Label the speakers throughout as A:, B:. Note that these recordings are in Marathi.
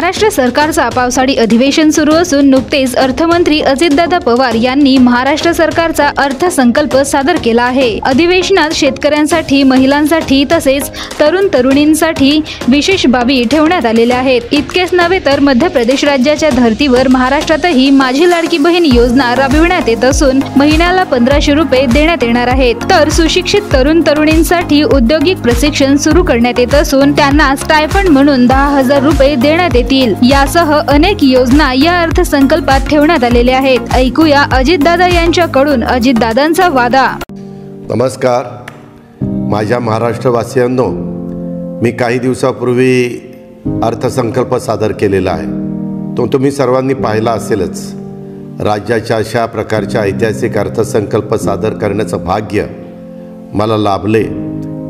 A: महाराष्ट्र सरकारचा पावसाळी अधिवेशन सुरू असून नुकतेच अर्थमंत्री अजितदादा पवार यांनी महाराष्ट्र सरकारचा अर्थसंकल्प सादर केला आहे। अधिवेशनात शेतकऱ्यांसाठी, महिलांसाठी तसेच तरुण तरुणींसाठी विशेष बाबी ठेवण्यात आलेल्या आहेत। इतकेच नव्हे तर मध्य प्रदेश राज्याच्या धर्तीवर महाराष्ट्रातही माझी लाडकी बहीण योजना राबविण्यात येत असून महिन्याला 1500 रुपये देण्यात येणार आहेत। तर सुशिक्षित तरुण तरुणींसाठी औद्योगिक प्रशिक्षण सुरू करण्यात येत असून त्यांना स्टायफंड म्हणून 10,000 रुपये देण्यात येतील। यासह अनेक योजना या अर्थसंकल्पात ठेवण्यात आलेल्या आहेत। ऐकूया अजितदादा यांच्याकडून अजितदादांचा वादा।
B: नमस्कार माझ्या महाराष्ट्रवासियांनो, मी काही दिवसापूर्वी अर्थसंकल्प सादर केलेला आहे। तो तुम्ही सर्वांनी पाहिला असेलच। राज्याच्या अशा प्रकारच्या ऐतिहासिक अर्थसंकल्प सादर करण्याचं भाग्य मला लाभले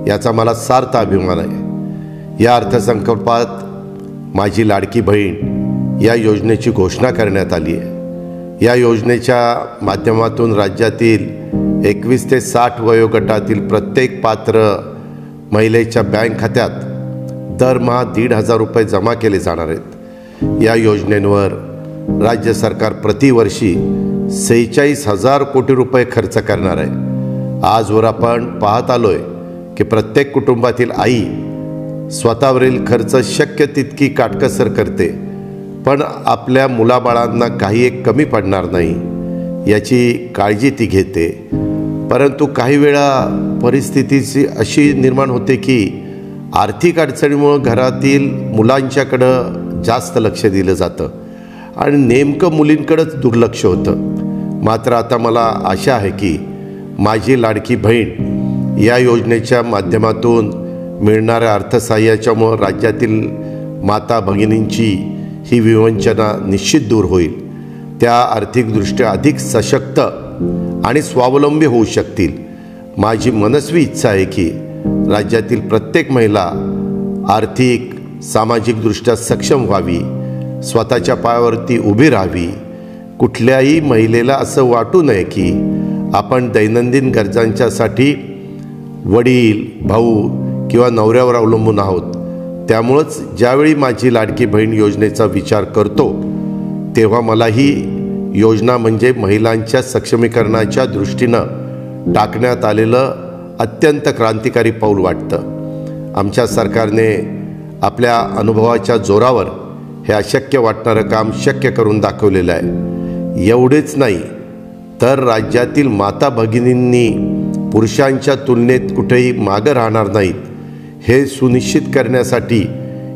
B: याचा मला सार्थ अभिमान आहे। या अर्थसंकल्पात माझी लाडकी बहीण या योजनेची घोषणा करण्यात आली आहे। या योजनेच्या माध्यमातून राज्यातील 21 ते 60 वयोगटातील प्रत्येक पात्र महिलेच्या बँक खात्यात दरमहा 1,500 रुपये जमा केले जाणार आहेत। या योजनेवर राज्य सरकार प्रतिवर्षी 46,000 कोटी रुपये खर्च करणार आहे। आजवर आपण पाहत आलोय की प्रत्येक कुटुंबातील आई स्वतःवरील खर्च शक्य तितकी काटकसर करते, पण आपल्या मुलाबाळांना काही एक कमी पडणार नाही याची काळजी ती घेते। परंतु काही वेळा परिस्थितीची अशी निर्माण होते की आर्थिक अडचणीमुळे घरातील मुलांच्याकडं जास्त लक्ष दिलं जातं आणि नेमकं मुलींकडेच दुर्लक्ष होतं। मात्र आता मला आशा आहे की माझी लाडकी बहीण या योजनेच्या माध्यमातून मिळणाऱ्या अर्थसहाय्याच्यामुळे राज्यातील माता भगिनींची ही विवंचना निश्चित दूर होईल। त्या आर्थिकदृष्ट्या अधिक सशक्त आणि स्वावलंबी होऊ शकतील। माझी मनस्वी इच्छा आहे की राज्यातील प्रत्येक महिला आर्थिक सामाजिकदृष्ट्या सक्षम व्हावी, स्वतःच्या पायावरती उभी राहावी। कुठल्याही महिलेला असं वाटू नये की आपण दैनंदिन गरजांच्यासाठी वडील, भाऊ किंवा नवऱ्यावर अवलंबून आहोत। त्यामुळेच ज्यावेळी माझी लाडकी बहीण योजनेचा विचार करतो तेव्हा मला ही योजना म्हणजे महिलांच्या सक्षमीकरणाच्या दृष्टीनं टाकण्यात आलेलं अत्यंत क्रांतिकारी पाऊल वाटतं। आमच्या सरकारने आपल्या अनुभवाच्या जोरावर हे अशक्य वाटणारं काम शक्य करून दाखवलेलं आहे। एवढेच नाही तर राज्यातील माता भगिनींनी पुरुषांच्या तुलनेत कुठेही मागं राहणार नाहीत हे सुनिश्चित करण्यासाठी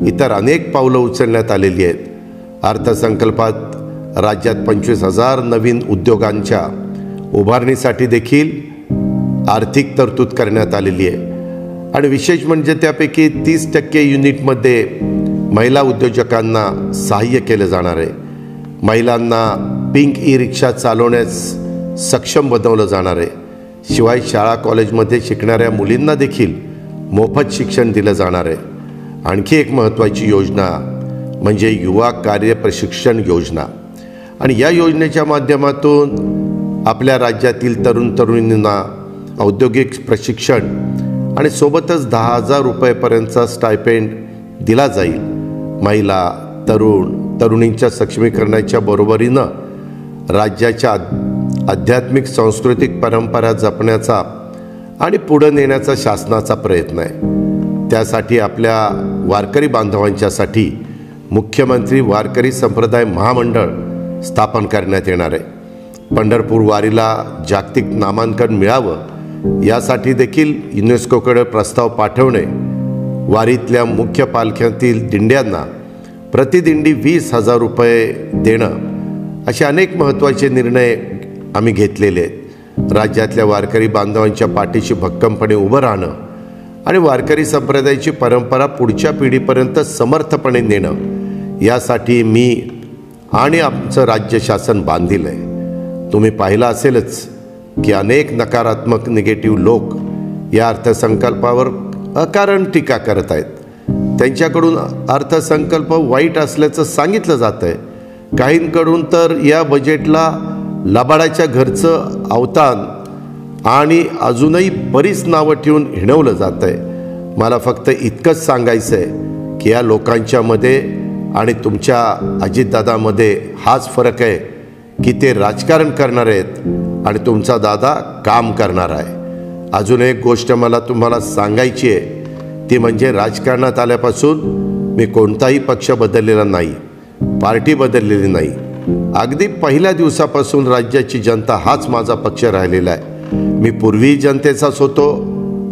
B: इतर अनेक पावलं उचलण्यात आलेली आहेत। अर्थसंकल्पात राज्यात 25,000 नवीन उद्योगांच्या उभारणीसाठी देखील आर्थिक तरतूद करण्यात आलेली आहे आणि विशेष म्हणजे त्यापैकी 30% युनिटमध्ये महिला उद्योजकांना सहाय्य केलं जाणार आहे। महिलांना पिंक ई-रिक्षा चालवण्यास सक्षम बनवलं जाणार आहे। शिवाय शाळा कॉलेजमध्ये शिकणाऱ्या मुलींना देखील मोफत शिक्षण दिलं जाणार आहे। आणखी एक महत्त्वाची योजना म्हणजे युवा कार्य प्रशिक्षण योजना आणि या योजनेच्या माध्यमातून आपल्या राज्यातील तरुण तरुणींना औद्योगिक प्रशिक्षण आणि सोबतच 10,000 रुपयेपर्यंतचा स्टायपेंड दिला जाईल। महिला, तरुण तरुणींच्या सक्षमीकरणाच्या बरोबरीनं राज्याच्या आध्यात्मिक सांस्कृतिक परंपरा जपण्याचा आणि पुढे नेण्याचा शासनाचा प्रयत्न आहे। त्यासाठी आपल्या वारकरी बांधवांच्यासाठी मुख्यमंत्री वारकरी संप्रदाय महामंडळ स्थापन करण्यात येणार आहे। पंढरपूर वारीला जागतिक नामांकन मिळावं यासाठी देखील युनेस्कोकडे प्रस्ताव पाठवणे, वारीतल्या मुख्य पालख्यातील दिंड्यांना प्रतिदिंडी 20,000 रुपये देणं असे अनेक महत्त्वाचे निर्णय आम्ही घेतलेले आहेत। राज्यातल्या वारकरी बांधवांच्या पाठीशी भक्कमपणे उभं राहणं आणि वारकरी संप्रदायाची परंपरा पुढच्या पिढीपर्यंत समर्थपणे नेणं यासाठी मी आणि आमचं राज्य शासन बांधील आहे। तुम्ही पाहिलं असेलच की अनेक नकारात्मक निगेटिव्ह लोक या अर्थसंकल्पावर अकारण टीका करत आहेत। त्यांच्याकडून अर्थसंकल्प वाईट असल्याचं सांगितलं जातं आहे। काहींकडून तर या बजेटला लबाडाच्या घरचं अवतान आणि अजूनही बरीच नावं ठेवून हिणवलं जात आहे। मला फक्त इतकंच सांगायचं आहे की या लोकांच्यामध्ये आणि तुमच्या अजितदादामध्ये हाच फरक आहे की ते राजकारण करणार आहेत आणि तुमचा दादा काम करणार आहे. अजून एक गोष्ट मला तुम्हाला सांगायची आहे, ती म्हणजे राजकारणात आल्यापासून मी कोणताही पक्ष बदललेला नाही, पार्टी बदललेली नाही. अगदी पहिल्या दिवसापासून राज्याची जनता हाच माझा पक्ष राहिलेला आहे. मी पूर्वी जनतेचाच होतो,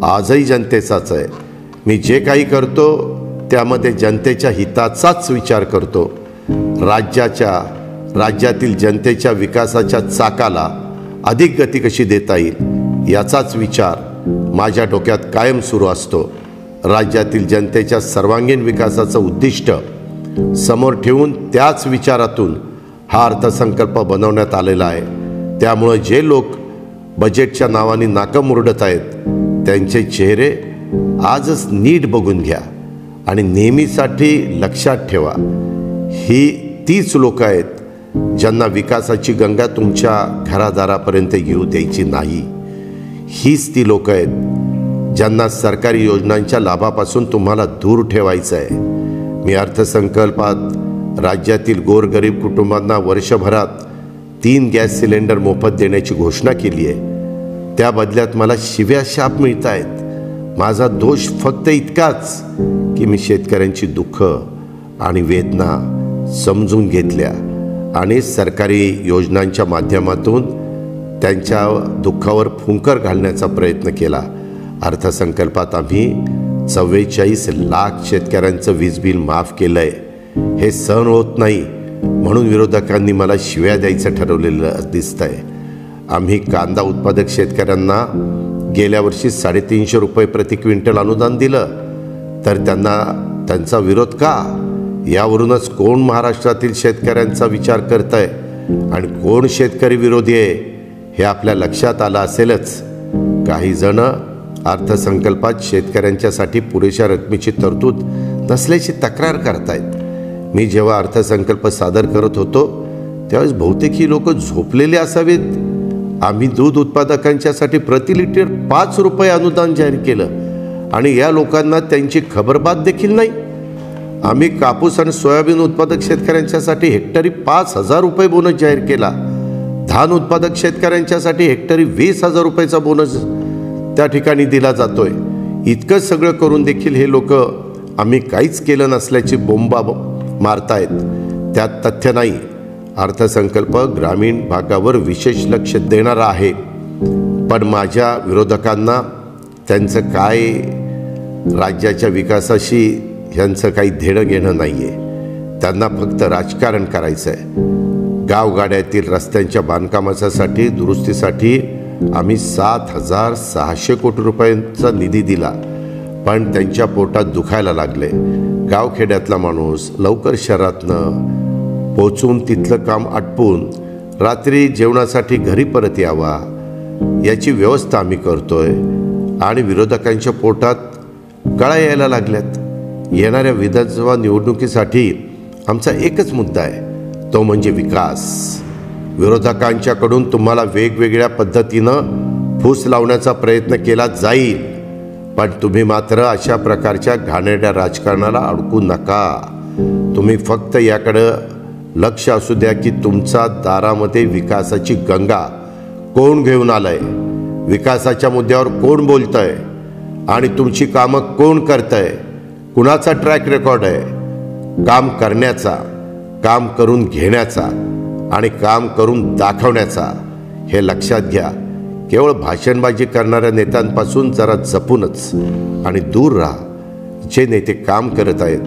B: आजही जनतेचाच आहे. मी जे काही करतो त्यामध्ये जनतेच्या हिताचाच विचार करतो. राज्यातील जनतेच्या विकासाच्या चाकाला अधिक गती कशी देता येईल याचाच विचार माझ्या डोक्यात कायम सुरू असतो. राज्यातील जनतेच्या सर्वांगीण विकासाचं उद्दिष्ट समोर ठेवून त्याच विचारातून हा अर्थसंकल्प बनवण्यात आलेला आहे. त्यामुळे जे लोक बजेटच्या नावाने नाकं मुरडत आहेत त्यांचे चेहरे आजच नीट बघून घ्या आणि नेहमीसाठी लक्षात ठेवा, ही तीच लोक आहेत ज्यांना विकासाची गंगा तुमच्या घरादारापर्यंत येऊ द्यायची नाही. हीच ती लोक आहेत ज्यांना सरकारी योजनांच्या लाभापासून तुम्हाला दूर ठेवायचं आहे. मी अर्थसंकल्पात राज्यातील गोरगरीब कुटुंबांना वर्षभरात 3 गॅस सिलेंडर मोफत देण्याची घोषणा केली आहे. त्या बदल्यात मला शिव्या शाप मिळत आहेत. माझा दोष फक्त इतकाच की मी शेतकऱ्यांची दुःख आणि वेदना समजून घेतल्या आणि सरकारी योजनांच्या माध्यमातून त्यांच्या दुःखावर फुंकर घालण्याचा प्रयत्न केला. अर्थसंकल्पात आम्ही 44 लाख शेतकऱ्यांचं वीज बिल माफ केलं आहे. हे सहन होत नाही म्हणून विरोधकांनी मला शिव्या द्यायचं ठरवलेलं दिसतंय. आम्ही कांदा उत्पादक शेतकऱ्यांना गेल्या वर्षी 350 रुपये प्रति क्विंटल अनुदान दिलं, तर त्यांचा विरोध का? यावरूनच कोण महाराष्ट्रातील शेतकऱ्यांचा विचार करत आहे आणि कोण शेतकरी विरोधी आहे हे आपल्या लक्षात आलं असेलच. काही जण अर्थसंकल्पात शेतकऱ्यांच्यासाठी पुरेशा रकमेची तरतूद नसल्याची तक्रार करतायत. मी जेव्हा अर्थसंकल्प सादर करत होतो त्यावेळेस बहुतेक ही लोक झोपलेले असावेत. आम्ही दूध उत्पादकांच्यासाठी प्रति लिटर 5 रुपये अनुदान जाहीर केलं आणि या लोकांना त्यांची खबरबात देखील नाही. आम्ही कापूस आणि सोयाबीन उत्पादक शेतकऱ्यांच्यासाठी हेक्टरी 5,000 रुपये बोनस जाहीर केला. धान उत्पादक शेतकऱ्यांच्यासाठी हेक्टरी 20,000 रुपयाचा बोनस त्या ठिकाणी दिला जातोय. इतकं सगळं करून देखील हे लोक आम्ही काहीच केलं नसल्याची बोंबा मारतायत. त्यात तथ्य नाही. अर्थसंकल्प ग्रामीण भागावर विशेष लक्ष देणारा आहे, पण माझ्या विरोधकांना त्यांचं काय राज्याच्या विकासाशी ह्यांचं काही देणं घेणं नाही आहे. त्यांना फक्त राजकारण करायचं आहे. गावगाड्यातील रस्त्यांच्या बांधकामासाठी दुरुस्तीसाठी आम्ही 7,600 कोटी रुपयांचा निधी दिला, पण त्यांच्या पोटात दुखायला लागले. गावखेड्यातला माणूस लवकर शहरातनं पोचून तिथलं काम आटपून रात्री जेवणासाठी घरी परत यावा याची व्यवस्था आम्ही करतोय आणि विरोधकांच्या पोटात गळा यायला लागल्यात. येणाऱ्या विधानसभा निवडणुकीसाठी आमचा एकच मुद्दा आहे, तो म्हणजे विकास. विरोधकांच्याकडून तुम्हाला वेगवेगळ्या पद्धतीनं फूस लावण्याचा प्रयत्न केला जाईल, पण तुम्ही मात्र अशा प्रकारच्या घाणेरड्या राजकारणाला अडकू नका. तुम्ही फक्त याकडं लक्ष असू द्या की तुमच्या दारामध्ये विकासाची गंगा कोण घेऊन आलंय, विकासाच्या मुद्द्यावर कोण बोलतंय आणि तुमची कामं कोण करतंय, कुणाचा ट्रॅक रेकॉर्ड आहे काम करण्याचा, काम करून घेण्याचा आणि काम करून दाखवण्याचा. हे लक्षात घ्या. केवळ भाषणबाजी करणाऱ्या नेत्यांपासून जरा जपूनच आणि दूर राहा. जे नेते काम करत आहेत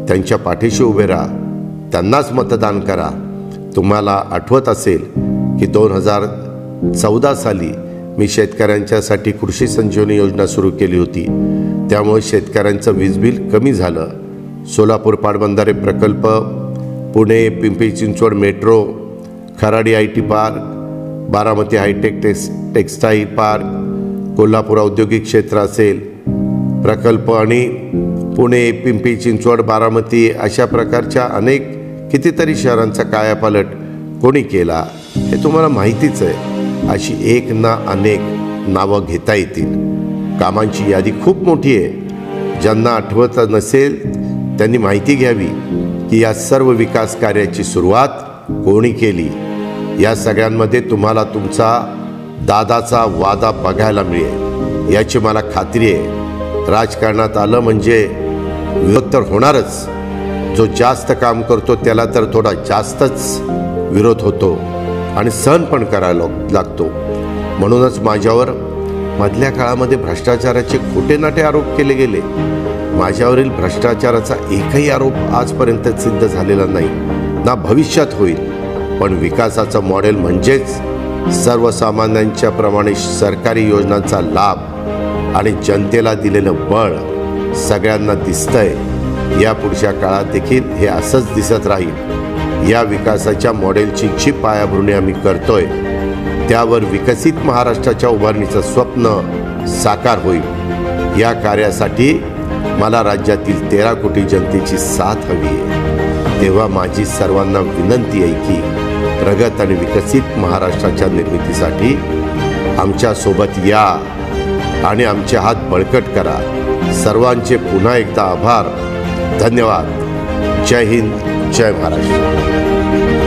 B: त्यांच्या पाठीशी उभे राहा, त्यांनाच मतदान करा. तुम्हाला आठवत असेल की 2014 साली मी शेतकऱ्यांच्यासाठी कृषी संजीवनी योजना सुरू केली होती. त्यामुळे शेतकऱ्यांचं वीज बिल कमी झालं. सोलापूर पाटबंधारे प्रकल्प, Pune Pimpri Chinchwad metro, Kharadi IT park, Baramati hi tech textile park, Kolhapur औद्योगिक क्षेत्र असेल प्रकल्प आणि पुणे पिंपरी चिंचवड बारामती अशा प्रकारच्या अनेक कितीतरी शहरांचा कायापालट कोणी केला हे तुम्हाला माहितीच आहे. अशी एक ना अनेक नावं घेता येतील. कामांची यादी खूप मोठी आहे. ज्यांना आठवत नसेल त्यांनी माहिती घ्यावी. की या सर्व विकास कार्याची सुरुवात कोणी केली, या सगळ्यांमध्ये तुम्हाला तुमचा दादाचा वादा बघायला मिळेल याची मला खात्री आहे. राजकारणात आलं म्हणजे विरोध तर होणारच. जो जास्त काम करतो त्याला तर थोडा जास्तच विरोध होतो आणि सहन पण करायला लागतो. म्हणूनच माझ्यावर मधल्या काळामध्ये भ्रष्टाचाराचे खोटे नाटे आरोप केले गेले. माझ्यावरील भ्रष्टाचाराचा एकही आरोप आजपर्यंत सिद्ध झालेला नाही, ना भविष्यात होईल. पण विकासाचं मॉडेल म्हणजेच सर्वसामान्यांच्या प्रमाणे सरकारी योजनांचा लाभ आणि जनतेला दिलेलं बळ सगळ्यांना दिसतंय. या पुढच्या काळात देखील हे असंच दिसत राहील. या विकासाच्या मॉडेलची जी पायाभरणी आम्ही करतोय त्यावर विकसित महाराष्ट्राच्या उभारणीचं स्वप्न साकार होईल. या कार्यासाठी मला राज्यातील 13 कोटी जनतेची साथ हवी आहे. तेव्हा माझी सर्वांना विनंती आहे की प्रगत आणि विकसित महाराष्ट्राच्या निर्मितीसाठी आमच्या सोबत या आणि आमचे हात बळकट करा. सर्वांचे पुन्हा एकदा आभार. धन्यवाद. जय हिंद, जय महाराष्ट्र.